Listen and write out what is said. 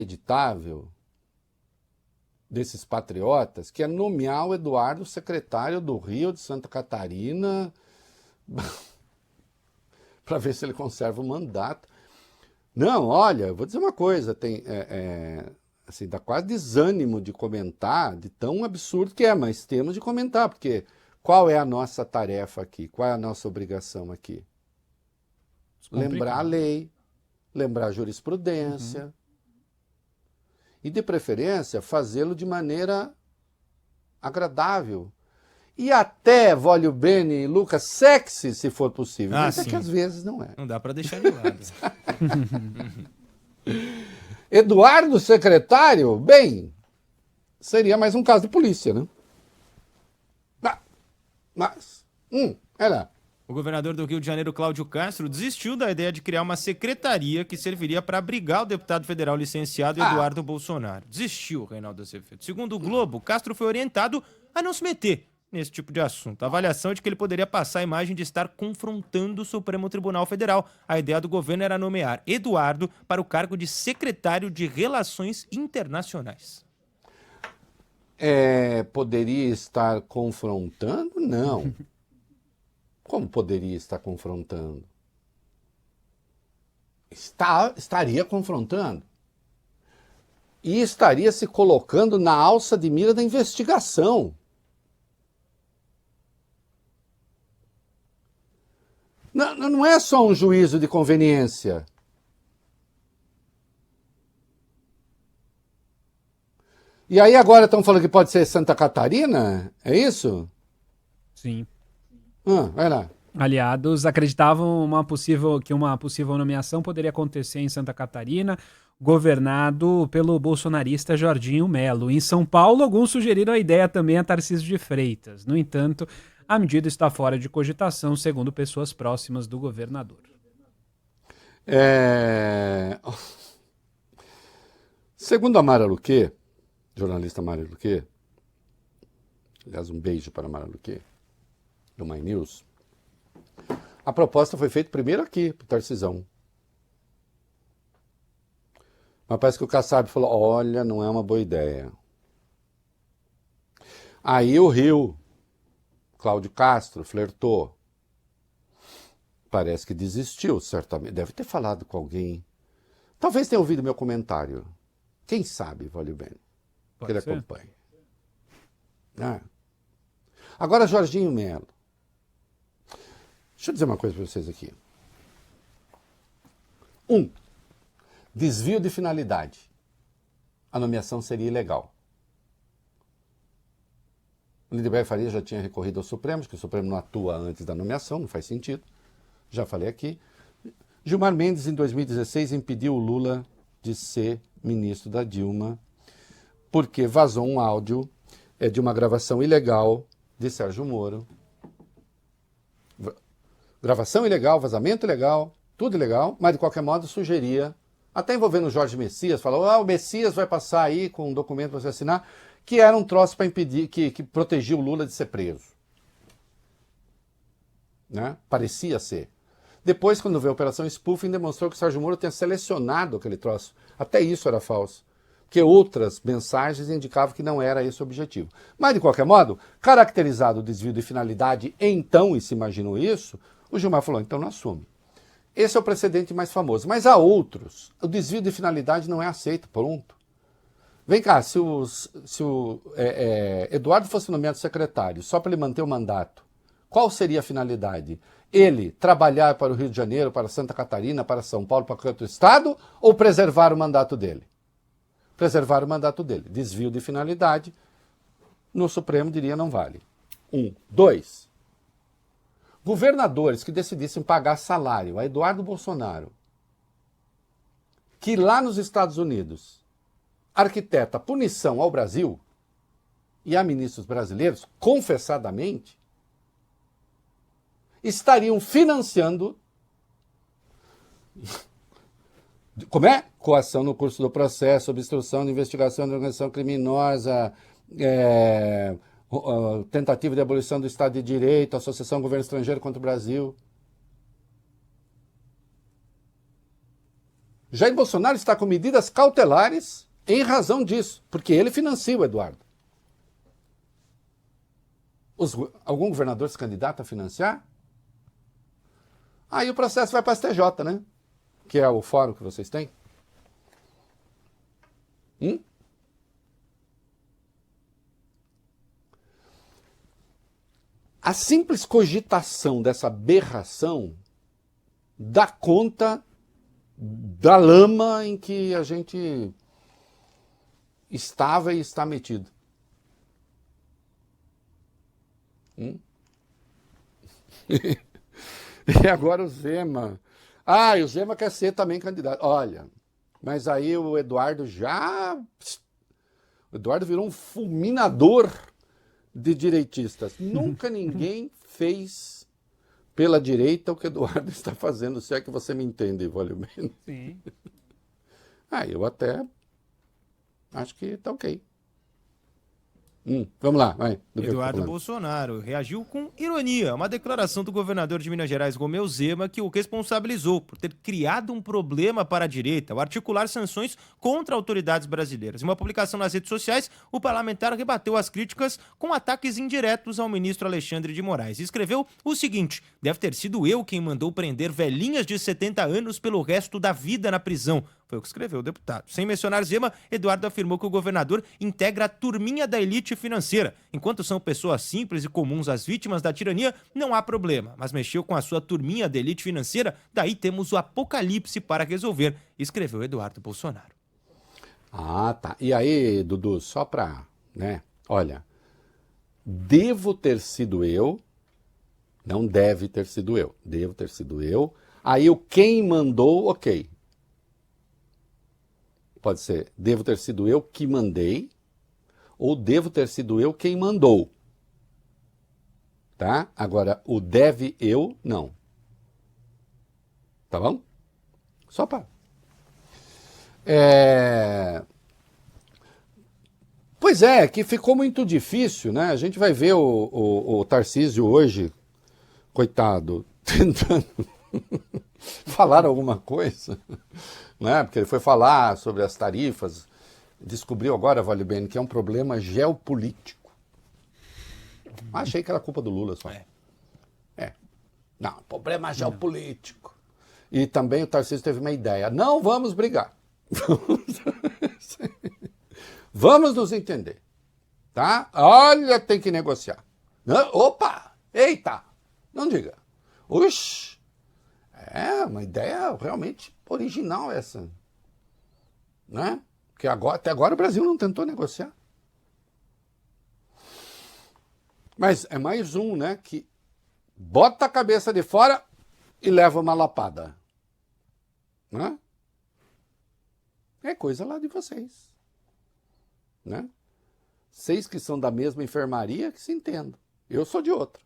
editável desses patriotas, que é nomear o Eduardo secretário do Rio de Santa Catarina para ver se ele conserva o mandato. Não, olha, vou dizer uma coisa, assim, dá quase desânimo de comentar, de tão absurdo que é, mas temos de comentar, porque qual é a nossa tarefa aqui? Qual é a nossa obrigação aqui? Lembrar a lei, lembrar a jurisprudência, e de preferência fazê-lo de maneira agradável. E até, Vólio Bene, Lucas, sexy, se for possível. Mas é que às vezes não é. Não dá para deixar de lado. Eduardo secretário, bem, seria mais um caso de polícia, né? Mas, era. O governador do Rio de Janeiro, Cláudio Castro, desistiu da ideia de criar uma secretaria que serviria para abrigar o deputado federal licenciado Eduardo Bolsonaro. Desistiu, Reinaldo Azevedo. Segundo o Globo, Castro foi orientado a não se meter nesse tipo de assunto. A avaliação é de que ele poderia passar a imagem de estar confrontando o Supremo Tribunal Federal. A ideia do governo era nomear Eduardo para o cargo de secretário de Relações Internacionais. Poderia estar confrontando? Não. Como poderia estar confrontando? Estaria confrontando. E estaria se colocando na alça de mira da investigação. Não é só um juízo de conveniência. E aí agora estão falando que pode ser Santa Catarina? É isso? Sim. Vai lá. Aliados acreditavam que uma possível nomeação poderia acontecer em Santa Catarina, governado pelo bolsonarista Jorginho Melo. Em São Paulo, alguns sugeriram a ideia também a Tarcísio de Freitas. No entanto, a medida está fora de cogitação, segundo pessoas próximas do governador. Segundo a Mara Luque, jornalista Mara Luque, aliás, um beijo para a Mara Luque, do My News, a proposta foi feita primeiro aqui, para o Tarcisão. Mas parece que o Kassab falou, olha, não é uma boa ideia. Aí o Rio, Cláudio Castro, flertou. Parece que desistiu, certamente. Deve ter falado com alguém. Talvez tenha ouvido meu comentário. Quem sabe, Vólio Bene, que ele acompanha. Agora, Jorginho Melo. Deixa eu dizer uma coisa para vocês aqui. Desvio de finalidade. A nomeação seria ilegal. O Lindenberg Faria já tinha recorrido ao Supremo, que o Supremo não atua antes da nomeação, não faz sentido. Já falei aqui. Gilmar Mendes, em 2016, impediu o Lula de ser ministro da Dilma, porque vazou um áudio de uma gravação ilegal de Sérgio Moro. Gravação ilegal, vazamento ilegal, tudo ilegal, mas de qualquer modo sugeria, até envolvendo o Jorge Messias, falou, o Messias vai passar aí com um documento para você assinar, que era um troço para impedir, que protegia o Lula de ser preso. Né? Parecia ser. Depois, quando veio a Operação Spoofing, demonstrou que o Sérgio Moro tinha selecionado aquele troço. Até isso era falso. Porque outras mensagens indicavam que não era esse o objetivo. Mas, de qualquer modo, caracterizado o desvio de finalidade, então, e se imaginou isso, o Gilmar falou, então não assume. Esse é o precedente mais famoso. Mas há outros. O desvio de finalidade não é aceito, pronto. Vem cá, se o Eduardo fosse nomeado secretário só para ele manter o mandato, qual seria a finalidade? Ele trabalhar para o Rio de Janeiro, para Santa Catarina, para São Paulo, para qualquer outro estado, ou preservar o mandato dele? Preservar o mandato dele. Desvio de finalidade, no Supremo diria não vale. 2. Governadores que decidissem pagar salário a Eduardo Bolsonaro, que lá nos Estados Unidos arquiteta punição ao Brasil e a ministros brasileiros, confessadamente, estariam financiando coação no curso do processo, obstrução de investigação de organização criminosa, tentativa de abolição do Estado de Direito, associação governo estrangeiro contra o Brasil. Jair Bolsonaro está com medidas cautelares em razão disso, porque ele financia o Eduardo. Algum governador se candidata a financiar? Aí o processo vai para a STJ, né? Que é o fórum que vocês têm. A simples cogitação dessa aberração dá conta da lama em que a gente estava e está metido. E agora o Zema. E o Zema quer ser também candidato. Olha, mas aí o Eduardo O Eduardo virou um fulminador de direitistas. Nunca ninguém fez pela direita o que o Eduardo está fazendo, se é que você me entende, Valdemar. Sim. Eu até acho que tá ok. Vamos lá, vai. Eduardo Bolsonaro reagiu com ironia a uma declaração do governador de Minas Gerais, Romeu Zema, que o responsabilizou por ter criado um problema para a direita ao articular sanções contra autoridades brasileiras. Em uma publicação nas redes sociais, o parlamentar rebateu as críticas com ataques indiretos ao ministro Alexandre de Moraes. E escreveu o seguinte: deve ter sido eu quem mandou prender velhinhas de 70 anos pelo resto da vida na prisão. Foi o que escreveu o deputado. Sem mencionar Zema, Eduardo afirmou que o governador integra a turminha da elite financeira. Enquanto são pessoas simples e comuns as vítimas da tirania, não há problema. Mas mexeu com a sua turminha da elite financeira, daí temos o apocalipse para resolver, escreveu Eduardo Bolsonaro. Tá. E aí, Dudu, só pra, olha, devo ter sido eu, não deve ter sido eu, devo ter sido eu. Aí o quem mandou, ok. Pode ser, devo ter sido eu que mandei, ou devo ter sido eu quem mandou. Tá? Agora, o deve eu, não. Tá bom? Só para. Pois é, que ficou muito difícil, né? A gente vai ver o Tarcísio hoje, coitado, tentando falar alguma coisa, né? Porque ele foi falar sobre as tarifas, descobriu agora, Valdemar, que é um problema geopolítico. Achei que era culpa do Lula só. Não, problema geopolítico. E também o Tarcísio teve uma ideia. Não vamos brigar. Vamos nos entender. Tá? Olha, tem que negociar. Não, opa! Eita! Não diga. Oxi! É uma ideia realmente original essa. Né? Porque até agora o Brasil não tentou negociar. Mas é mais um, né, que bota a cabeça de fora e leva uma lapada. Né? É coisa lá de vocês. Né? Vocês que são da mesma enfermaria que se entendam. Eu sou de outra.